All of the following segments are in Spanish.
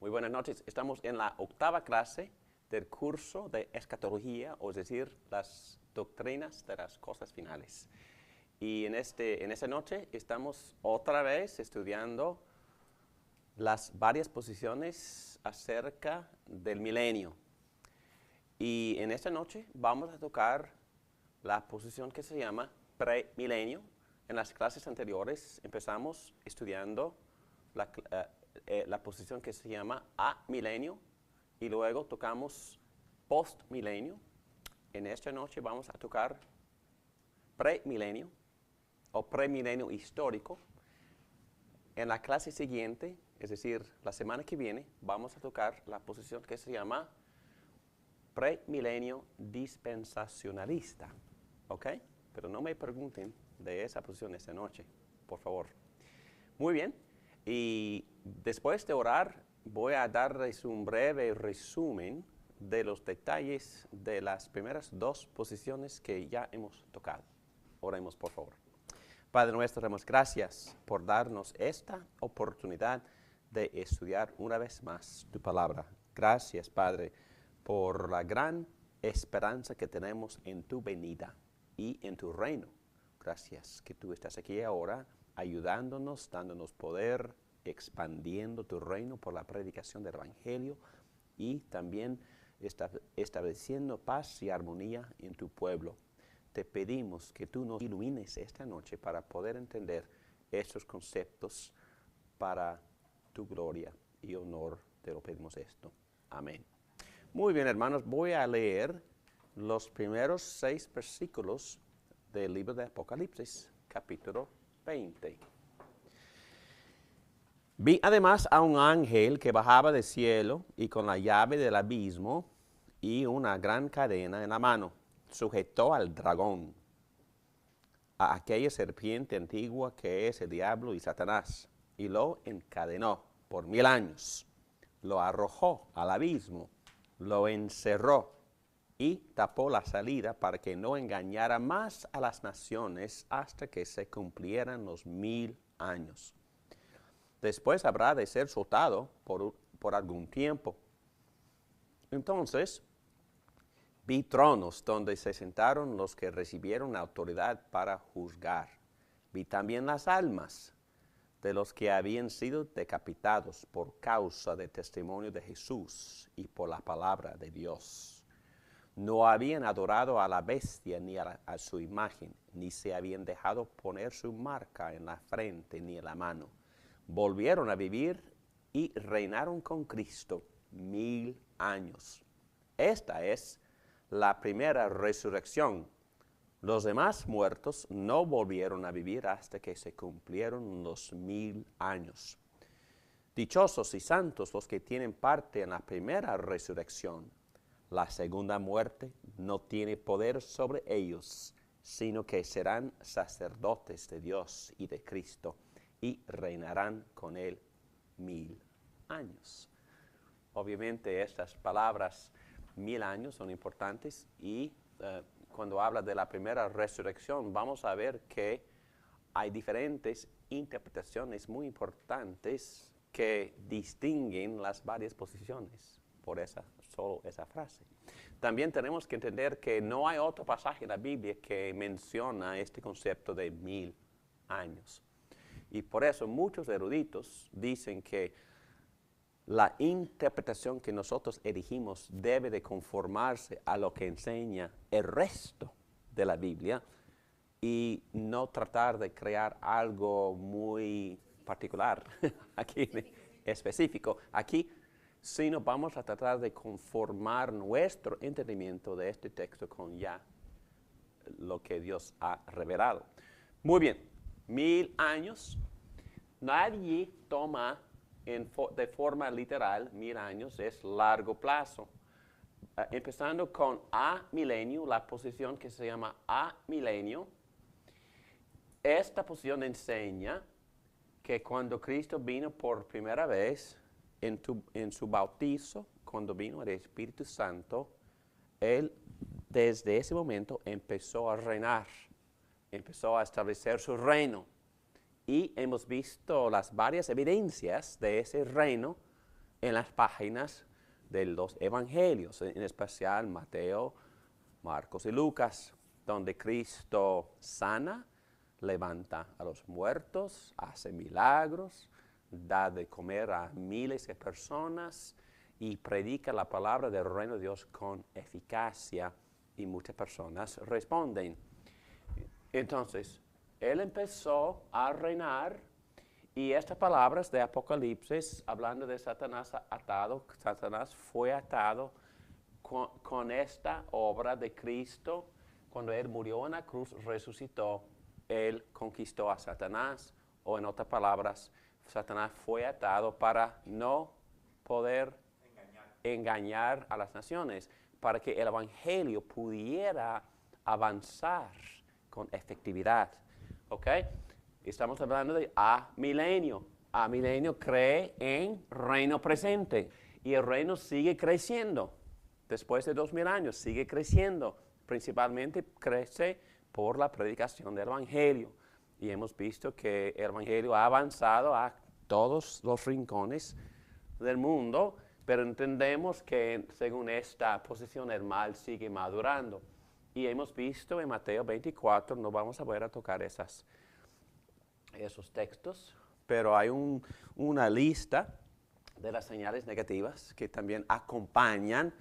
Muy buenas noches. Estamos en la 8ª clase del curso de escatología, o es decir, las doctrinas de las cosas finales. Y en esta noche estamos otra vez estudiando las varias posiciones acerca del milenio. Y en esta noche vamos a tocar la posición que se llama premilenio. En las clases anteriores empezamos estudiando la posición que se llama amilenio y luego tocamos postmilenio. En esta noche vamos a tocar premilenio o premilenio histórico. En la clase siguiente, es decir, la semana que viene, vamos a tocar la posición que se llama premilenio dispensacionalista. ¿Ok? Pero no me pregunten de esa posición esta noche, por favor. Muy bien. Y después de orar, voy a darles un breve resumen de los detalles de las primeras dos posiciones que ya hemos tocado. Oremos, por favor. Padre nuestro, damos gracias por darnos esta oportunidad de estudiar una vez más tu palabra. Gracias, Padre, por la gran esperanza que tenemos en tu venida y en tu reino. Gracias que tú estás aquí ahora, ayudándonos, dándonos poder, expandiendo tu reino por la predicación del Evangelio y también estableciendo paz y armonía en tu pueblo. Te pedimos que tú nos ilumines esta noche para poder entender estos conceptos para tu gloria y honor. Te lo pedimos esto. Amén. Muy bien, hermanos, voy a leer los primeros 6 versículos del libro de Apocalipsis, capítulo 20. Vi además a un ángel que bajaba del cielo y con la llave del abismo y una gran cadena en la mano. Sujetó al dragón, a aquella serpiente antigua que es el diablo y Satanás, y lo encadenó por 1000 años. Lo arrojó al abismo, lo encerró y tapó la salida para que no engañara más a las naciones hasta que se cumplieran los 1000 años. Después habrá de ser soltado por algún tiempo. Entonces vi tronos donde se sentaron los que recibieron la autoridad para juzgar. Vi también las almas de los que habían sido decapitados por causa del testimonio de Jesús y por la palabra de Dios. No habían adorado a la bestia ni a su imagen, ni se habían dejado poner su marca en la frente ni en la mano. Volvieron a vivir y reinaron con Cristo 1000 años. Esta es la primera resurrección. Los demás muertos no volvieron a vivir hasta que se cumplieron los 1000 años. Dichosos y santos los que tienen parte en la primera resurrección. La segunda muerte no tiene poder sobre ellos, sino que serán sacerdotes de Dios y de Cristo, y reinarán con él 1000 años. Obviamente estas palabras 1000 años son importantes y cuando habla de la primera resurrección vamos a ver que hay diferentes interpretaciones muy importantes que distinguen las varias posiciones por solo esa frase. También tenemos que entender que no hay otro pasaje en la Biblia que menciona este concepto de 1000 años. Y por eso muchos eruditos dicen que la interpretación que nosotros elegimos debe de conformarse a lo que enseña el resto de la Biblia y no tratar de crear algo muy particular aquí específico. Aquí, sino vamos a tratar de conformar nuestro entendimiento de este texto con ya lo que Dios ha revelado. Muy bien. 1000 años, nadie toma de forma literal 1000 años, es largo plazo. Empezando con amilenio, la posición que se llama amilenio, esta posición enseña que cuando Cristo vino por primera vez en su bautizo, cuando vino el Espíritu Santo, Él desde ese momento empezó a reinar, empezó a establecer su reino. Y hemos visto las varias evidencias de ese reino en las páginas de los evangelios, en especial Mateo, Marcos y Lucas, donde Cristo sana, levanta a los muertos, hace milagros, da de comer a miles de personas y predica la palabra del reino de Dios con eficacia y muchas personas responden. Entonces, Él empezó a reinar y estas palabras de Apocalipsis, hablando de Satanás atado, Satanás fue atado con esta obra de Cristo. Cuando Él murió en la cruz, resucitó, Él conquistó a Satanás, o en otras palabras, Satanás fue atado para no poder engañar a las naciones, para que el evangelio pudiera avanzar con efectividad. ¿Ok? Estamos hablando de amilenio. Amilenio cree en reino presente y el reino sigue creciendo. Después de 2000 años sigue creciendo. Principalmente crece por la predicación del evangelio. Y hemos visto que el evangelio ha avanzado a todos los rincones del mundo, pero entendemos que según esta posición el mal sigue madurando. Y hemos visto en Mateo 24, no vamos a volver a tocar esos textos, pero hay una lista de las señales negativas que también acompañan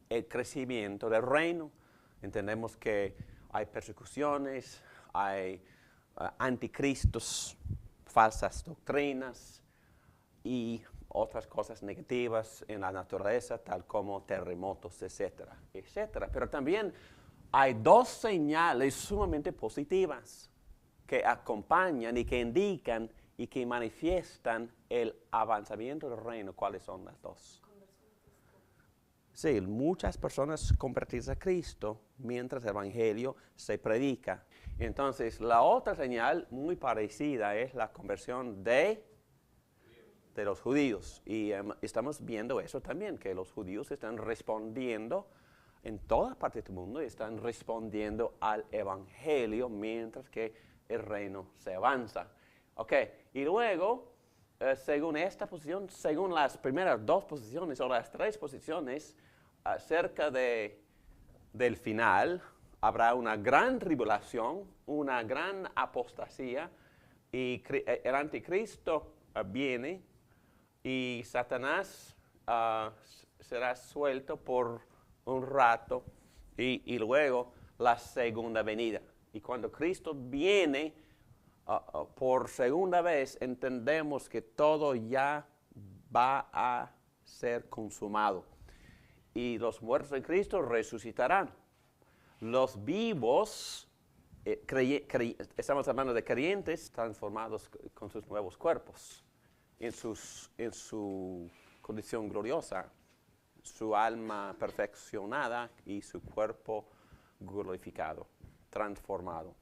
el crecimiento del reino. Entendemos que hay persecuciones, hay anticristos, falsas doctrinas y otras cosas negativas en la naturaleza, tal como terremotos, etcétera, etcétera. Pero también hay dos señales sumamente positivas que acompañan y que indican y que manifiestan el avanzamiento del reino. ¿Cuáles son las dos? Sí, muchas personas convertirse a Cristo mientras el evangelio se predica. Entonces, la otra señal muy parecida es la conversión de los judíos. Y estamos viendo eso también, que los judíos están respondiendo en toda parte del mundo, están respondiendo al evangelio mientras que el reino se avanza. Ok, y luego, según esta posición, según las primeras dos posiciones o las tres posiciones, acerca del final, habrá una gran tribulación, una gran apostasía, y el anticristo viene, y Satanás será suelto por un rato, y luego la segunda venida. Y cuando Cristo viene por segunda vez, entendemos que todo ya va a ser consumado. Y los muertos en Cristo resucitarán. Los vivos, estamos hablando de creyentes transformados con sus nuevos cuerpos, en su condición gloriosa, su alma perfeccionada y su cuerpo glorificado, transformado.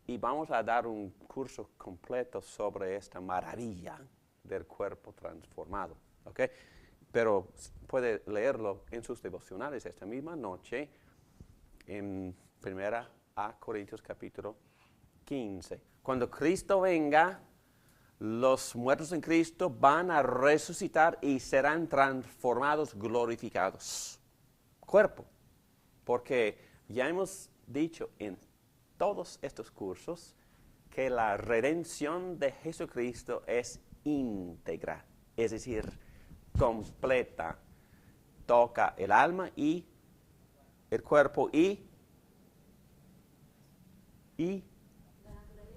Y vamos a dar un curso completo sobre esta maravilla del cuerpo transformado. ¿Okay? Pero puede leerlo en sus devocionales esta misma noche en 1 Corintios capítulo 15. Cuando Cristo venga, los muertos en Cristo van a resucitar y serán transformados, glorificados. Cuerpo. Porque ya hemos dicho en todos estos cursos que la redención de Jesucristo es íntegra, es decir, completa. Toca el alma y el cuerpo y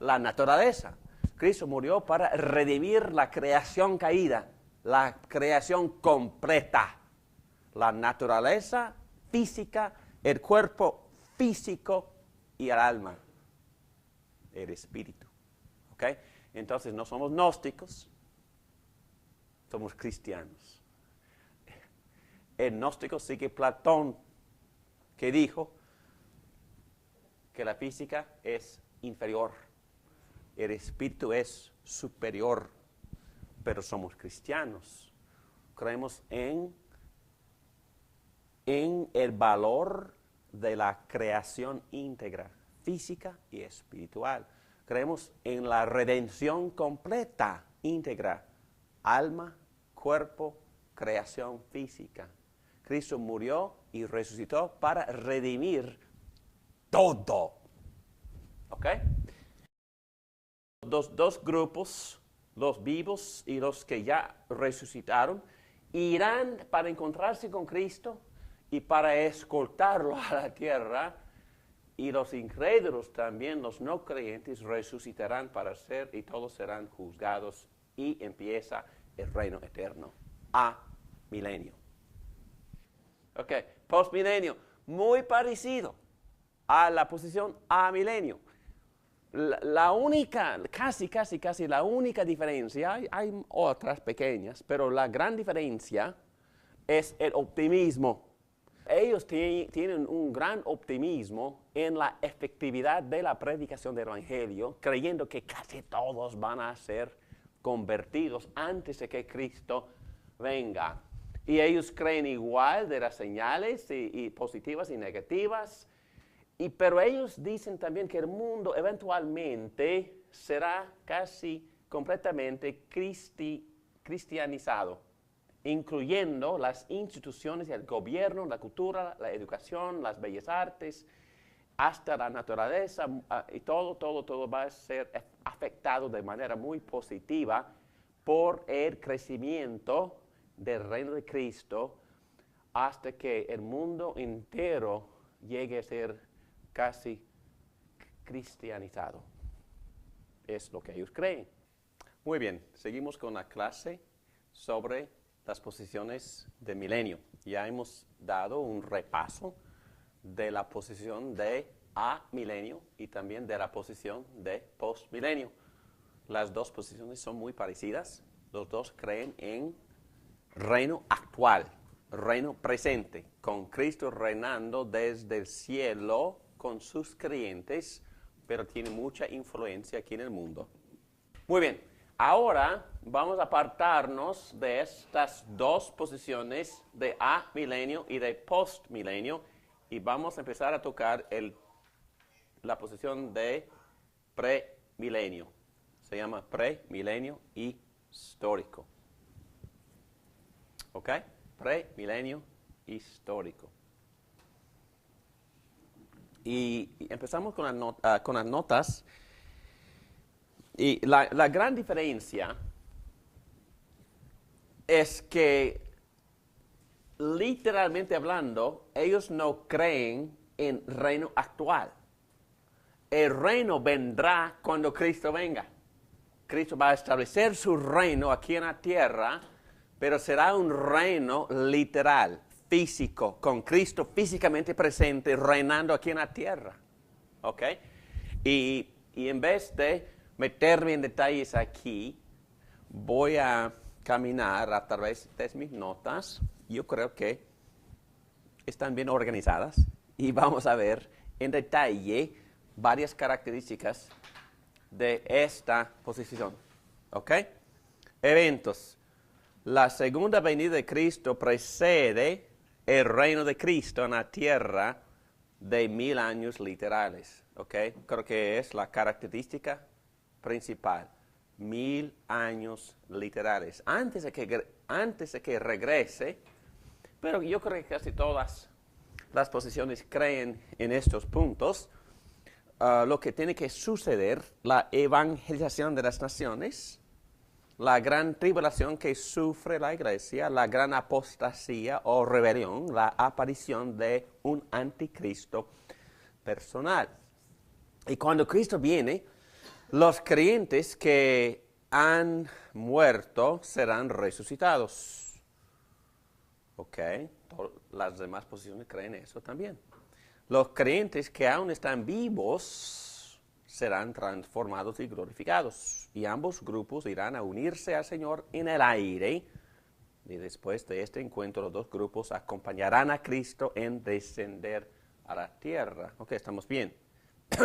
la naturaleza. Cristo murió para redimir la creación caída, la creación completa, la naturaleza física, el cuerpo físico y el alma, el espíritu. ¿Ok? Entonces no somos gnósticos, somos cristianos. El gnóstico sigue Platón, que dijo que la física es inferior, el espíritu es superior pero somos cristianos. Creemos en el valor de la creación íntegra, física y espiritual. Creemos en la redención completa, íntegra, alma, cuerpo, creación física. Cristo murió y resucitó para redimir todo. ¿Ok? Dos grupos, los vivos y los que ya resucitaron, irán para encontrarse con Cristo y para escoltarlo a la tierra. Y los incrédulos también, los no creyentes, resucitarán para ser y todos serán juzgados y empieza el reino eterno. Milenio. Ok, postmilenio, muy parecido a la posición milenio. La única, casi la única diferencia, hay otras pequeñas, pero la gran diferencia es el optimismo. Ellos tienen un gran optimismo en la efectividad de la predicación del Evangelio, creyendo que casi todos van a ser convertidos antes de que Cristo venga. Y ellos creen igual de las señales y positivas y negativas, pero ellos dicen también que el mundo eventualmente será casi completamente cristianizado, incluyendo las instituciones, el gobierno, la cultura, la educación, las bellas artes, hasta la naturaleza, y todo va a ser afectado de manera muy positiva por el crecimiento del reino de Cristo hasta que el mundo entero llegue a ser casi cristianizado. Es lo que ellos creen. Muy bien, seguimos con la clase sobre las posiciones de milenio. Ya hemos dado un repaso de la posición de milenio y también de la posición de postmilenio. Las dos posiciones son muy parecidas. Los dos creen en reino actual, reino presente, con Cristo reinando desde el cielo con sus creyentes, pero tiene mucha influencia aquí en el mundo. Muy bien. Ahora vamos a apartarnos de estas dos posiciones de milenio y de postmilenio y vamos a empezar a tocar la posición de premilenio. Se llama premilenio histórico. ¿Ok? Premilenio histórico. Y empezamos con las notas. Y la gran diferencia es que, literalmente hablando, ellos no creen en reino actual. El reino vendrá cuando Cristo venga. Cristo va a establecer su reino aquí en la tierra, pero será un reino literal, físico, con Cristo físicamente presente, reinando aquí en la tierra. ¿Ok? Y en vez de meterme en detalles aquí, voy a caminar a través de mis notas. Yo creo que están bien organizadas y vamos a ver en detalle varias características de esta posición. ¿Ok? Eventos. La segunda venida de Cristo precede el reino de Cristo en la tierra de 1000 años literales. ¿Ok? Creo que es la característica principal. 1000 años literales. Antes de que regrese, pero yo creo que casi todas las posiciones creen en estos puntos. Lo que tiene que suceder, la evangelización de las naciones, la gran tribulación que sufre la iglesia, la gran apostasía o rebelión, la aparición de un anticristo personal. Y cuando Cristo viene, los creyentes que han muerto serán resucitados. ¿Ok? Las demás posiciones creen eso también. Los creyentes que aún están vivos serán transformados y glorificados. Y ambos grupos irán a unirse al Señor en el aire. Y después de este encuentro, los dos grupos acompañarán a Cristo en descender a la tierra. Ok, estamos bien.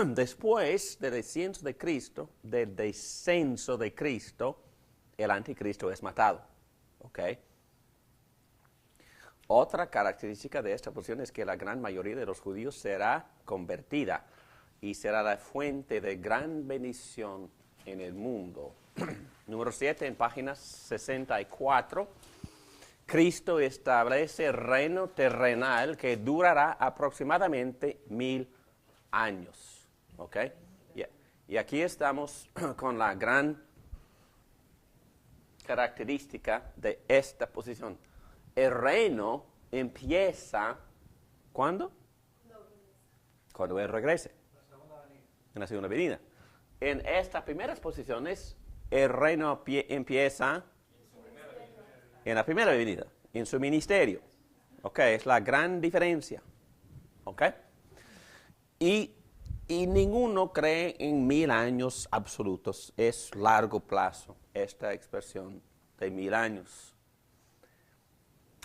Después del descenso de Cristo, el anticristo es matado. ¿Ok? Otra característica de esta posición es que la gran mayoría de los judíos será convertida y será la fuente de gran bendición en el mundo. Número 7, en página 64. Cristo establece reino terrenal que durará aproximadamente 1000 años. ¿Ok? Y aquí estamos con la gran característica de esta posición. El reino empieza, ¿cuándo? Cuando Él regrese. En la segunda venida. En estas primeras posiciones, el reino empieza en la primera venida, en su ministerio. ¿Ok? Es la gran diferencia. ¿Ok? Y ninguno cree en 1000 años absolutos. Es largo plazo esta expresión de 1000 años.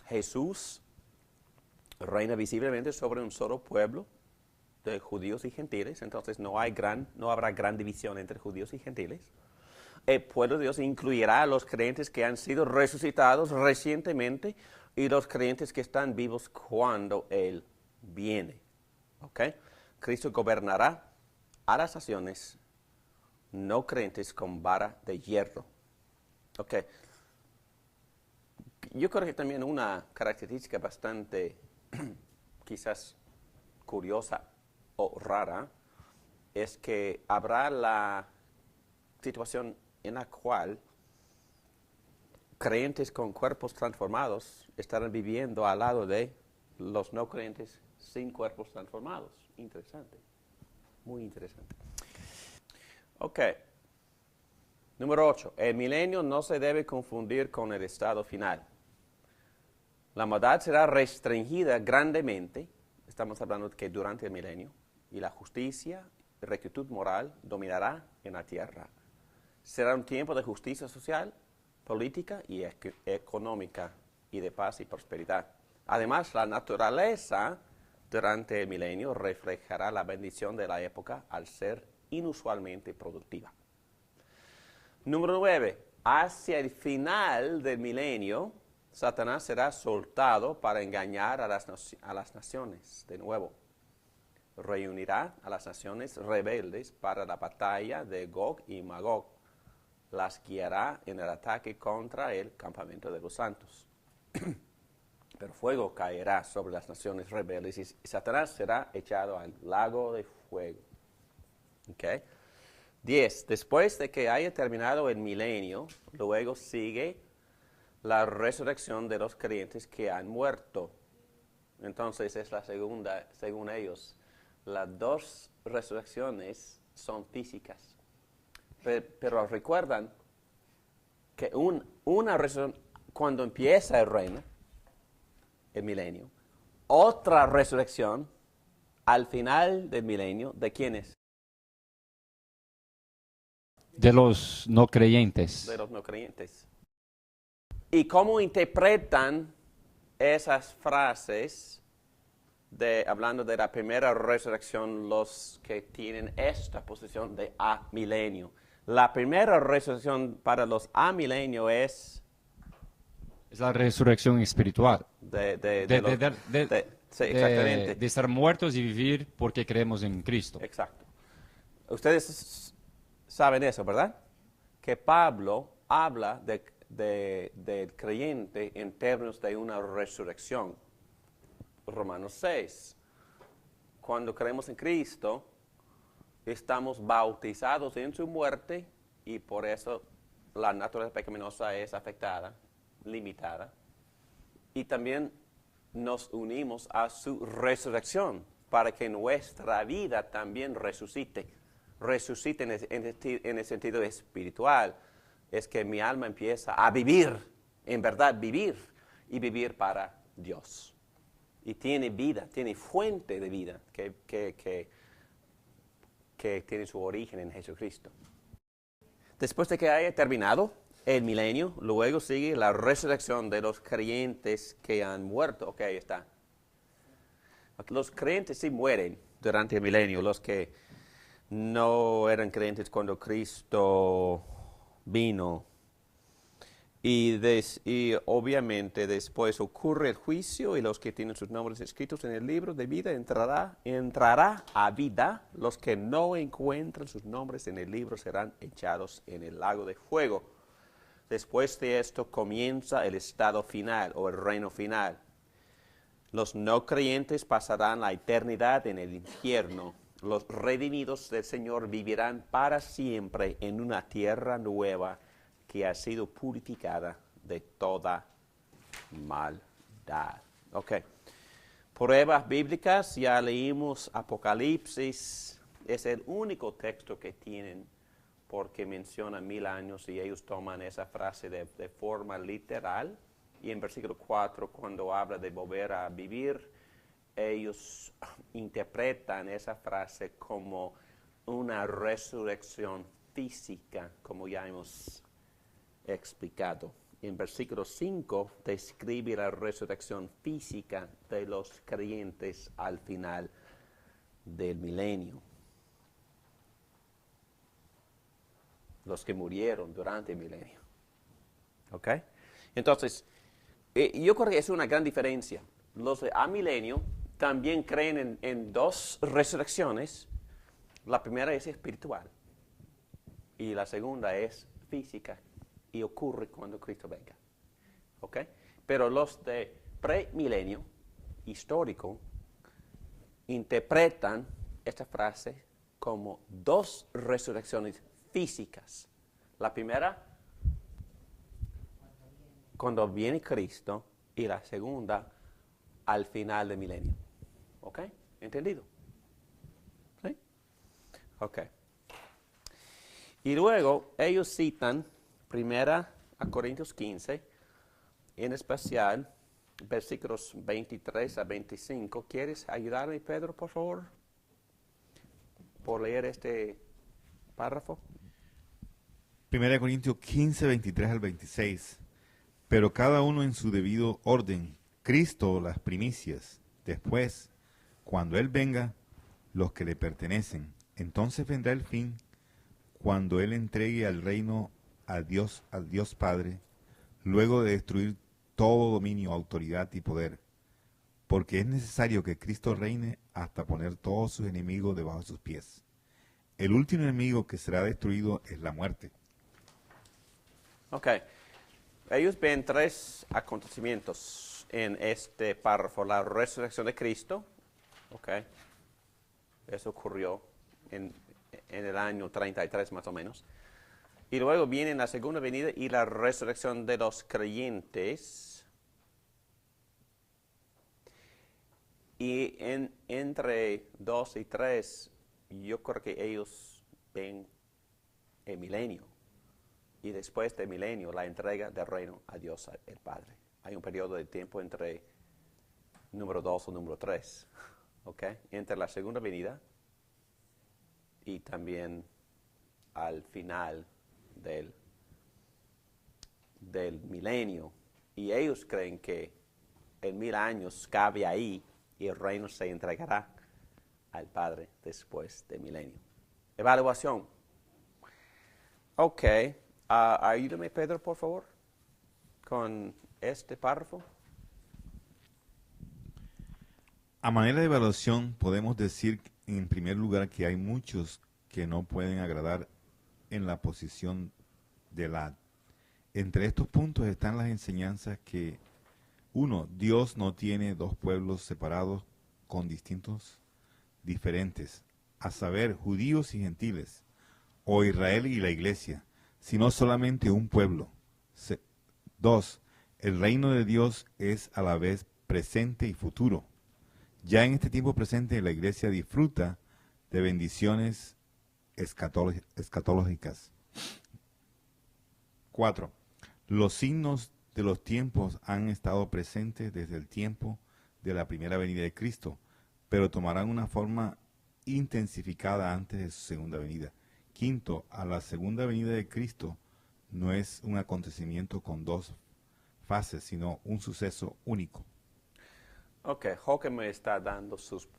Jesús reina visiblemente sobre un solo pueblo de judíos y gentiles, entonces no habrá gran división entre judíos y gentiles. El pueblo de Dios incluirá a los creyentes que han sido resucitados recientemente y los creyentes que están vivos cuando Él viene. ¿Ok? Cristo gobernará a las naciones no creyentes con vara de hierro. ¿Ok? Yo creo que también una característica bastante quizás curiosa o rara es que habrá la situación en la cual creyentes con cuerpos transformados estarán viviendo al lado de los no creyentes sin cuerpos transformados. Interesante, muy interesante. Ok. Número 8. El milenio no se debe confundir con el estado final. La maldad será restringida grandemente, estamos hablando de que durante el milenio, y la justicia y rectitud moral dominará en la tierra. Será un tiempo de justicia social, política y económica, y de paz y prosperidad. Además, la naturaleza durante el milenio reflejará la bendición de la época al ser inusualmente productiva. Número 9. Hacia el final del milenio, Satanás será soltado para engañar a las naciones de nuevo. Reunirá a las naciones rebeldes para la batalla de Gog y Magog. Las guiará en el ataque contra el campamento de los santos. Pero fuego caerá sobre las naciones rebeldes y Satanás será echado al lago de fuego. ¿Okay? 10. Después de que haya terminado el milenio, luego sigue la resurrección de los creyentes que han muerto. Entonces es la segunda, según ellos. Las dos resurrecciones son físicas. Pero recuerdan que una resurrección, cuando empieza el reino, el milenio, otra resurrección al final del milenio, ¿de quiénes? De los no creyentes. De los no creyentes. ¿Y cómo interpretan esas frases hablando de la primera resurrección los que tienen esta posición de amilenio? La primera resurrección para los amilenio es la resurrección espiritual. Sí, exactamente. De estar muertos y vivir porque creemos en Cristo. Exacto. Ustedes saben eso, ¿verdad? Que Pablo habla del creyente en términos de una resurrección. Romanos 6. Cuando creemos en Cristo, estamos bautizados en su muerte y por eso la naturaleza pecaminosa es afectada, limitada. Y también nos unimos a su resurrección para que nuestra vida también resucite. Resucite en el sentido espiritual. Es que mi alma empieza a vivir, en verdad vivir, y vivir para Dios. Y tiene vida, tiene fuente de vida que tiene su origen en Jesucristo. Después de que haya terminado el milenio, luego sigue la resurrección de los creyentes que han muerto. Ok, ahí está. Los creyentes sí mueren durante el milenio, los que no eran creyentes cuando Cristo vino. Y obviamente después ocurre el juicio y los que tienen sus nombres escritos en el libro de vida entrará a vida. Los que no encuentran sus nombres en el libro serán echados en el lago de fuego. Después de esto comienza el estado final o el reino final. Los no creyentes pasarán la eternidad en el infierno. Los redimidos del Señor vivirán para siempre en una tierra nueva que ha sido purificada de toda maldad. Ok. Pruebas bíblicas, ya leímos Apocalipsis. Es el único texto que tienen porque menciona 1000 años y ellos toman esa frase de forma literal. Y en versículo 4, cuando habla de volver a vivir, ellos interpretan esa frase como una resurrección física, como ya hemos explicado. En versículo 5 describe la resurrección física de los creyentes al final del milenio. Los que murieron durante el milenio. ¿Ok? Entonces, yo creo que es una gran diferencia. Los de amilenio también creen en dos resurrecciones. La primera es espiritual y la segunda es física y ocurre cuando Cristo venga. ¿Ok? Pero los de premilenio histórico interpretan esta frase como dos resurrecciones físicas. La primera, cuando viene Cristo, y la segunda, al final del milenio. ¿Ok? ¿Entendido? ¿Sí? Ok. Y luego ellos citan 1 Corintios 15, en especial versículos 23 a 25. ¿Quieres ayudarme, Pedro, por favor? Por leer este párrafo. 1 Corintios 15, 23 al 26. Pero cada uno en su debido orden. Cristo las primicias. Después, cuando Él venga, los que le pertenecen. Entonces vendrá el fin, cuando Él entregue al reino al Dios Padre, luego de destruir todo dominio, autoridad y poder. Porque es necesario que Cristo reine hasta poner todos sus enemigos debajo de sus pies. El último enemigo que será destruido es la muerte. Ok. Ellos ven tres acontecimientos en este párrafo. La resurrección de Cristo. Ok. Eso ocurrió en el año 33 más o menos. Y luego viene la segunda venida y la resurrección de los creyentes. Y entre 2 y 3, yo creo que ellos ven el milenio. Y después del milenio, la entrega del reino a Dios el Padre. Hay un periodo de tiempo entre número 2 o número 3. ¿Ok? Entre la segunda venida y también al final del milenio. Y ellos creen que en 1000 años cabe ahí y el reino se entregará al Padre después del milenio. Evaluación. Ok. Ayúdame, Pedro, por favor, con este párrafo. A manera de evaluación, podemos decir en primer lugar que hay muchos que no pueden agradar en la posición de la. Entre estos puntos están las enseñanzas que, 1. Dios no tiene dos pueblos separados con distintos diferentes, a saber, judíos y gentiles, o Israel y la iglesia, sino solamente un pueblo. 2. El reino de Dios es a la vez presente y futuro. Ya en este tiempo presente la iglesia disfruta de bendiciones escatológicas. 4. Los signos de los tiempos han estado presentes desde el tiempo de la primera venida de Cristo, pero tomarán una forma intensificada antes de su segunda venida. 5. A la segunda venida de Cristo no es un acontecimiento con dos fases, sino un suceso único. Ok, Hawke me está dando sus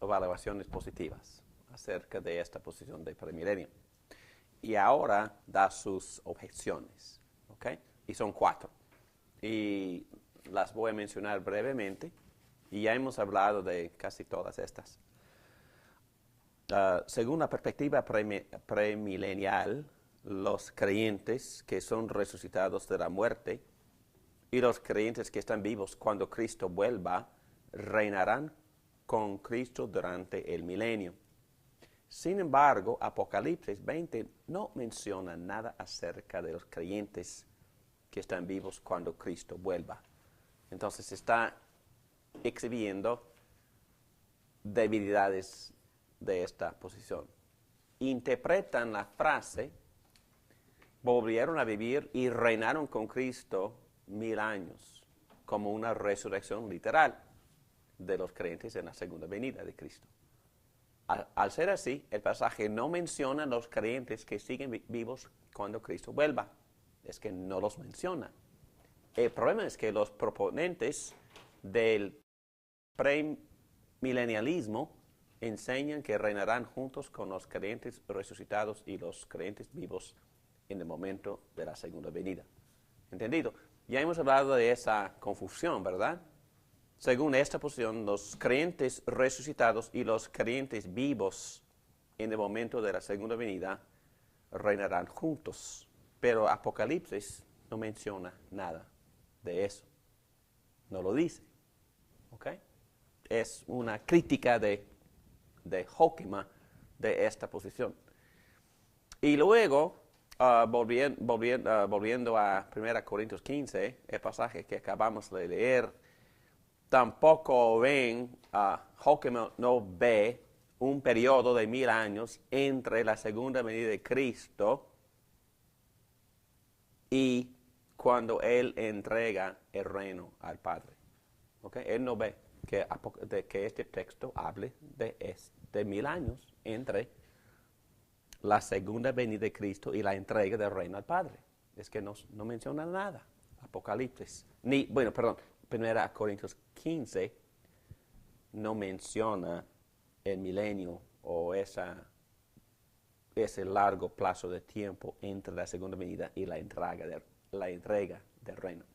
evaluaciones positivas acerca de esta posición de premilenio. Y ahora da sus objeciones. ¿Ok? y son 4. Y las voy a mencionar brevemente, y ya hemos hablado de casi todas estas. Según la perspectiva premilenial, los creyentes que son resucitados de la muerte y los creyentes que están vivos cuando Cristo vuelva reinarán con Cristo durante el milenio. Sin embargo, Apocalipsis 20 no menciona nada acerca de los creyentes que están vivos cuando Cristo vuelva. Entonces está exhibiendo debilidades de esta posición. Interpretan la frase, volvieron a vivir y reinaron con Cristo 1000 años, como una resurrección literal de los creyentes en la segunda venida de Cristo. Al ser así, el pasaje no menciona los creyentes que siguen vivos cuando Cristo vuelva. Es que no los menciona. El problema es que los proponentes del premilenialismo enseñan que reinarán juntos con los creyentes resucitados y los creyentes vivos en el momento de la segunda venida. ¿Entendido? Ya hemos hablado de esa confusión, ¿verdad? Según esta posición, los creyentes resucitados y los creyentes vivos en el momento de la segunda venida reinarán juntos. Pero Apocalipsis no menciona nada de eso. No lo dice. ¿Ok? Es una crítica de Jóquema de esta posición. Y luego, volviendo a 1 Corintios 15, el pasaje que acabamos de leer, tampoco Jóquema no ve un periodo de 1000 años entre la segunda venida de Cristo y cuando Él entrega el reino al Padre. ¿Okay? Él no ve que este texto hable de 1000 años entre la segunda venida de Cristo y la entrega del reino al Padre. Es que no menciona nada. Apocalipsis. 1 Corintios 15 no menciona el milenio o ese largo plazo de tiempo entre la segunda venida y la entrega del reino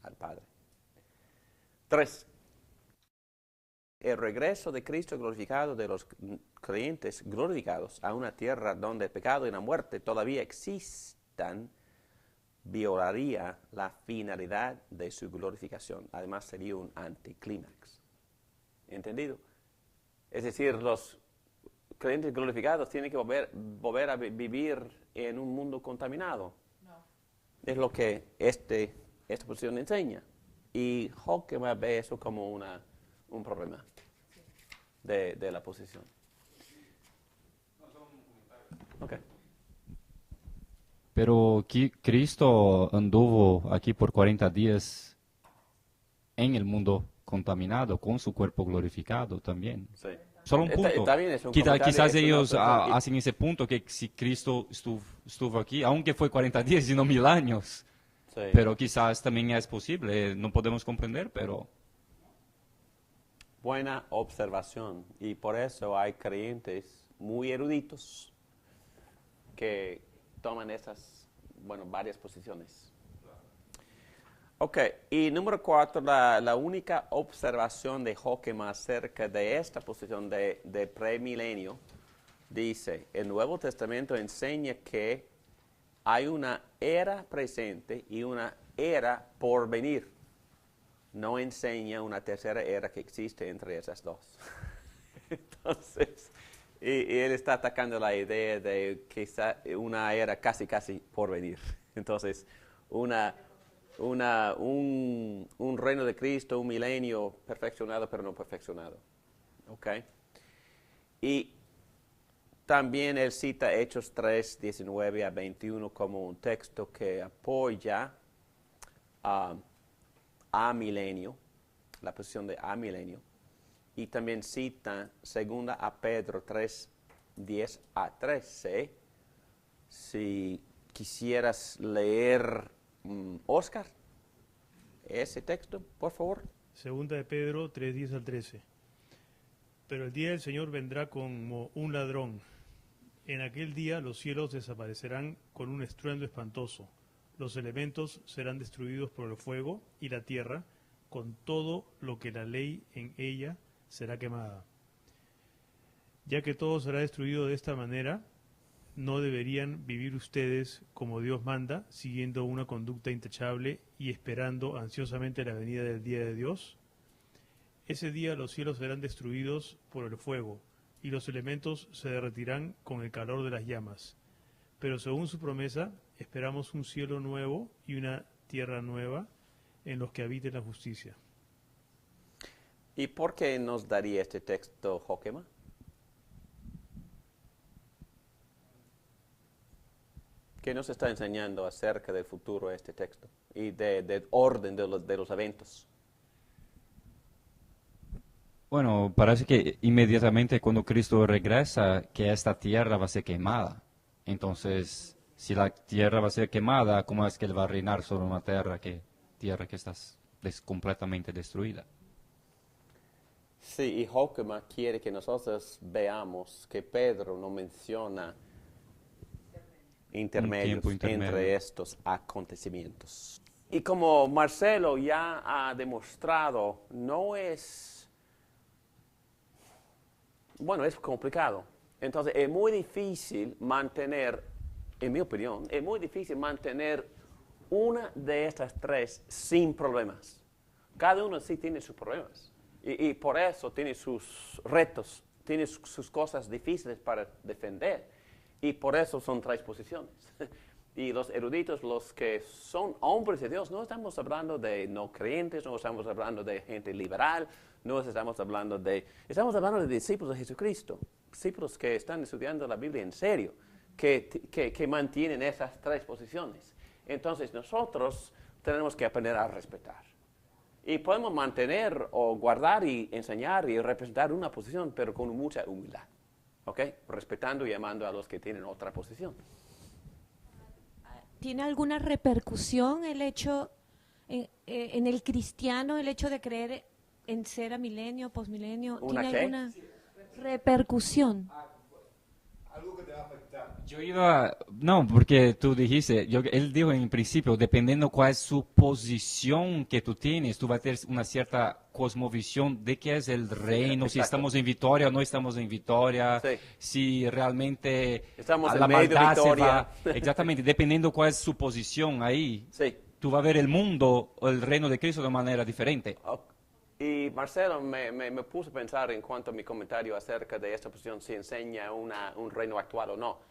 al Padre. 3. El regreso de Cristo glorificado de los creyentes glorificados a una tierra donde el pecado y la muerte todavía existan violaría la finalidad de su glorificación. Además sería un anticlímax. ¿Entendido? Es decir, los creyentes glorificados tienen que volver a vivir en un mundo contaminado. No. Es lo que esta posición enseña. Y Jóquema ve eso como un problema de la posición. Okay. Pero Cristo anduvo aquí por 40 días en el mundo contaminado, con su cuerpo glorificado también. Sí. Solo un punto. Está bien, es un Quizás ellos comentario. hacen ese punto que si Cristo estuvo aquí, aunque fue 40 días y no 1000 años, Sí. pero quizás también es posible, no podemos comprender, pero... Buena observación. Y por eso hay creyentes muy eruditos que toman varias posiciones. Ok, y número 4, la única observación de Jóquema acerca de esta posición de premilenio, dice, el Nuevo Testamento enseña que hay una era presente y una era por venir. No enseña una tercera era que existe entre esas dos. Entonces, y él está atacando la idea de quizá una era casi por venir. Entonces, un reino de Cristo, un milenio perfeccionado pero no perfeccionado. ¿Ok? Y también él cita Hechos 3, 19 a 21 como un texto que apoya a milenio, la posición de a milenio. Y también cita 2 a Pedro 3, 10 a 13. Si quisieras leer, Oscar, ese texto, por favor. 2 de Pedro 3, 10 al 13. Pero el día del Señor vendrá como un ladrón. En aquel día los cielos desaparecerán con un estruendo espantoso. Los elementos serán destruidos por el fuego y la tierra, con todo lo que la ley en ella será quemada. Ya que todo será destruido de esta manera, no deberían vivir ustedes como Dios manda, siguiendo una conducta intachable y esperando ansiosamente la venida del día de Dios. Ese día los cielos serán destruidos por el fuego, y los elementos se derretirán con el calor de las llamas. Pero según su promesa, esperamos un cielo nuevo y una tierra nueva en los que habite la justicia. ¿Y por qué nos daría este texto Joquema? ¿Qué nos está enseñando acerca del futuro este texto y del orden de los eventos? Bueno, parece que inmediatamente cuando Cristo regresa, que esta tierra va a ser quemada. Entonces, si la tierra va a ser quemada, ¿cómo es que Él va a reinar sobre una tierra que está completamente destruida? Sí, y Joquema quiere que nosotros veamos que Pedro no menciona intermedios intermedio. entre estos acontecimientos. Y como Marcelo ya ha demostrado, es complicado. Entonces es muy difícil mantener, en mi opinión, es muy difícil mantener una de estas tres sin problemas. Cada uno sí tiene sus problemas. Y por eso tiene sus retos, tiene sus cosas difíciles para defender. Y por eso son tres posiciones. Y los eruditos, los que son hombres de Dios, no estamos hablando de no creyentes, no estamos hablando de gente liberal, estamos hablando de discípulos de Jesucristo, discípulos que están estudiando la Biblia en serio, que mantienen esas tres posiciones. Entonces nosotros tenemos que aprender a respetar. Y podemos mantener o guardar y enseñar y representar una posición, pero con mucha humildad. ¿Ok? Respetando y amando a los que tienen otra posición. ¿Tiene alguna repercusión el hecho en el cristiano, el hecho de creer en ser milenio, posmilenio? ¿Tiene alguna repercusión? Algo que te va a afectar. No, porque tú dijiste, él dijo en principio, dependiendo cuál es su posición que tú tienes, tú vas a tener una cierta cosmovisión de qué es el reino, si estamos en victoria o no estamos en victoria, Sí. si realmente Estamos la en medio maldad se victoria. va. Exactamente, dependiendo cuál es su posición ahí, Sí. tú vas a ver el mundo o el reino de Cristo de manera diferente. Y Marcelo me puso a pensar en cuanto a mi comentario acerca de esta posición, si enseña un reino actual o no.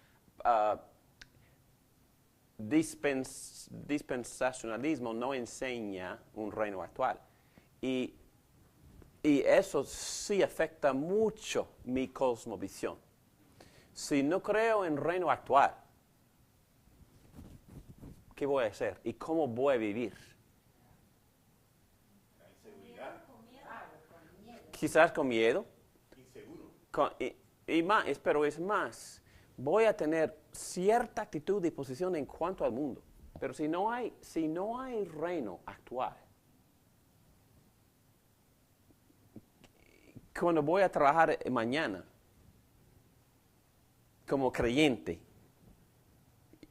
Dispensacionalismo no enseña un reino actual. Y eso sí afecta mucho mi cosmovisión. Si no creo en reino actual, ¿qué voy a hacer? ¿Y cómo voy a vivir? Quizás con miedo. Inseguro. Pero es más, voy a tener cierta actitud y posición en cuanto al mundo. Pero si no hay reino actual, cuando voy a trabajar mañana como creyente,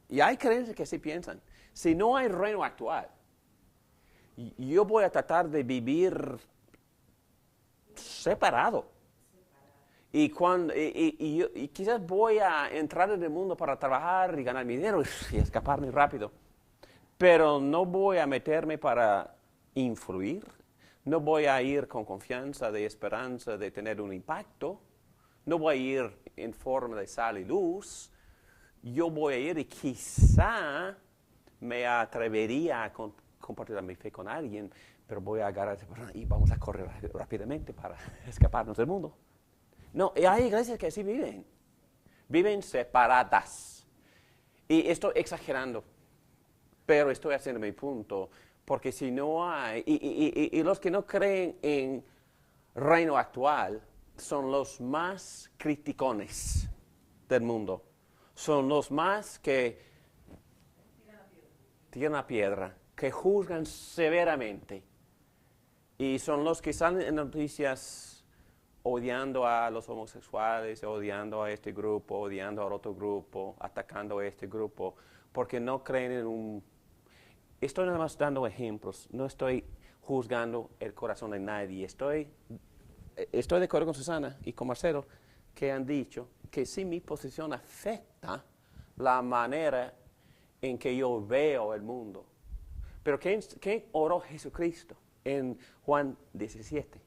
y hay creyentes que sí piensan, si no hay reino actual, yo voy a tratar de vivir separado. Y quizás voy a entrar en el mundo para trabajar y ganar mi dinero y escaparme rápido. Pero no voy a meterme para influir. No voy a ir con confianza, de esperanza de tener un impacto. No voy a ir en forma de sal y luz. Yo voy a ir y quizá me atrevería a compartir mi fe con alguien, pero voy a agarrar y vamos a correr rápidamente para escaparnos del mundo. No, y hay iglesias que así viven separadas. Y estoy exagerando, pero estoy haciendo mi punto, porque si no hay, y los que no creen en reino actual son los más criticones del mundo, son los más que tiran la piedra, que juzgan severamente, y son los que salen en noticias odiando a los homosexuales, odiando a este grupo, odiando al otro grupo, atacando a este grupo, porque no creen estoy nada más dando ejemplos, no estoy juzgando el corazón de nadie. Estoy de acuerdo con Susana y con Marcelo, que han dicho que sí, mi posición afecta la manera en que yo veo el mundo. Pero ¿qué oró Jesucristo en Juan 17?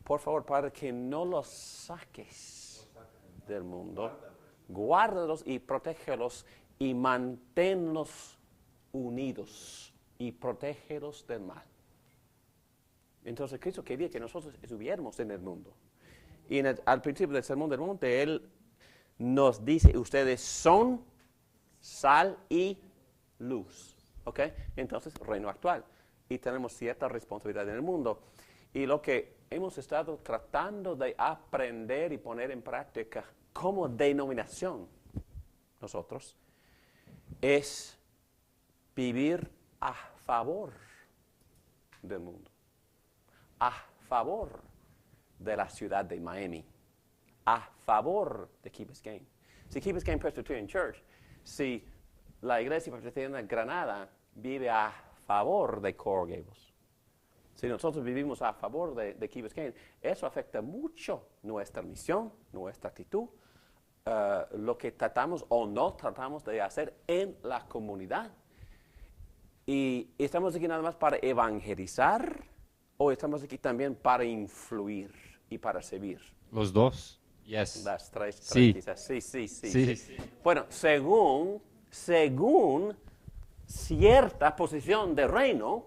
Por favor, Padre, que no los saques del mundo. Guárdalos y protégelos y manténlos unidos y protégelos del mal. Entonces Cristo quería que nosotros estuviéramos en el mundo. Y al principio del Sermón del Monte, Él nos dice, ustedes son sal y luz. ¿Ok? Entonces, reino actual. Y tenemos cierta responsabilidad en el mundo. Y lo que hemos estado tratando de aprender y poner en práctica como denominación nosotros es vivir a favor del mundo, a favor de la ciudad de Miami, a favor de Key Biscayne. Si Key Biscayne Presbyterian Church, si la iglesia presbiteriana de Granada vive a favor de Coral Gables, si nosotros vivimos a favor de Key Biscayne, eso afecta mucho nuestra misión, nuestra actitud, lo que tratamos o no tratamos de hacer en la comunidad. Y estamos aquí nada más para evangelizar o estamos aquí también para influir y para servir. Los dos. Yes. Las tres Sí. quizás. Sí. Sí. Bueno, según cierta posición de reino,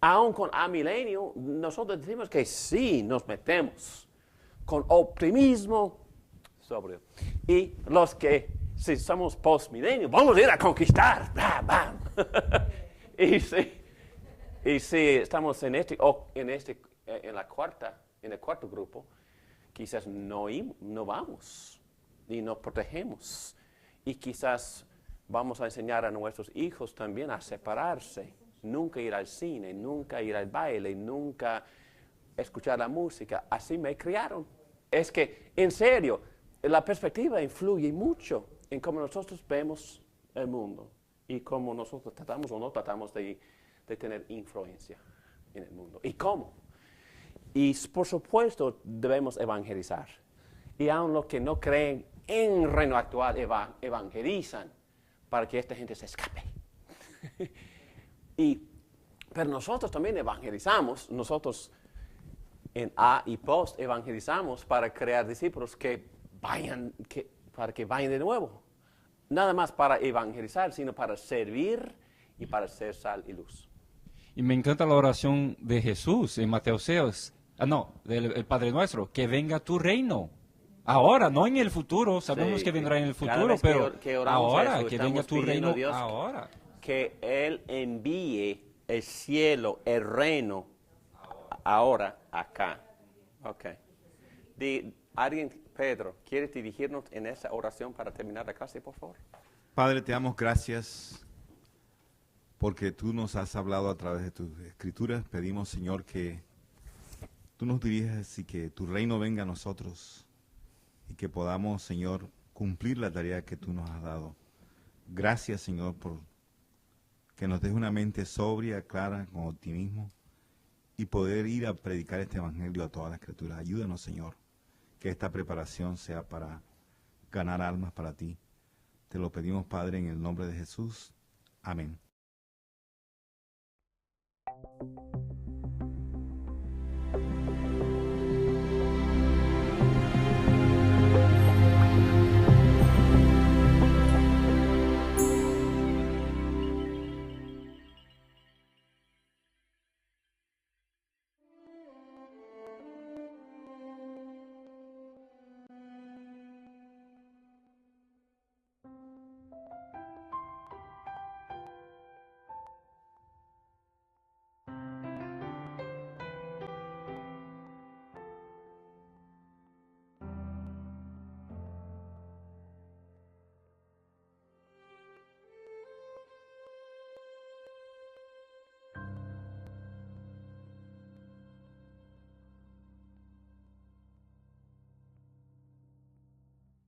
aún con amilenio, nosotros decimos que sí nos metemos con optimismo sobrio. Y los que, si somos postmilenio, vamos a ir a conquistar. ¡Bam, bam! y si estamos en el cuarto grupo, quizás no vamos y nos protegemos. Y quizás vamos a enseñar a nuestros hijos también a separarse. Nunca ir al cine, nunca ir al baile, nunca escuchar la música. Así me criaron. Es que, en serio, la perspectiva influye mucho en cómo nosotros vemos el mundo y cómo nosotros tratamos o no tratamos de tener influencia en el mundo. ¿Y cómo? Y por supuesto debemos evangelizar. Y aun los que no creen en el reino actual evangelizan para que esta gente se escape. Pero nosotros también evangelizamos, nosotros en A y Post evangelizamos para crear discípulos para que vayan de nuevo. Nada más para evangelizar, sino para servir y para ser sal y luz. Y me encanta la oración de Jesús en Mateo 6, del Padre Nuestro, que venga tu reino. Ahora, no en el futuro, sabemos que vendrá en el futuro, pero que oramos ahora, eso, que venga tu reino Dios, ahora. Que Él envíe el cielo, el reino, ahora, acá. Ok. Pedro, ¿quieres dirigirnos en esa oración para terminar la clase, por favor? Padre, te damos gracias porque tú nos has hablado a través de tus escrituras. Pedimos, Señor, que tú nos dirijas y que tu reino venga a nosotros y que podamos, Señor, cumplir la tarea que tú nos has dado. Gracias, Señor, por que nos des una mente sobria, clara, con optimismo y poder ir a predicar este evangelio a todas las criaturas. Ayúdanos, Señor, que esta preparación sea para ganar almas para ti. Te lo pedimos, Padre, en el nombre de Jesús. Amén.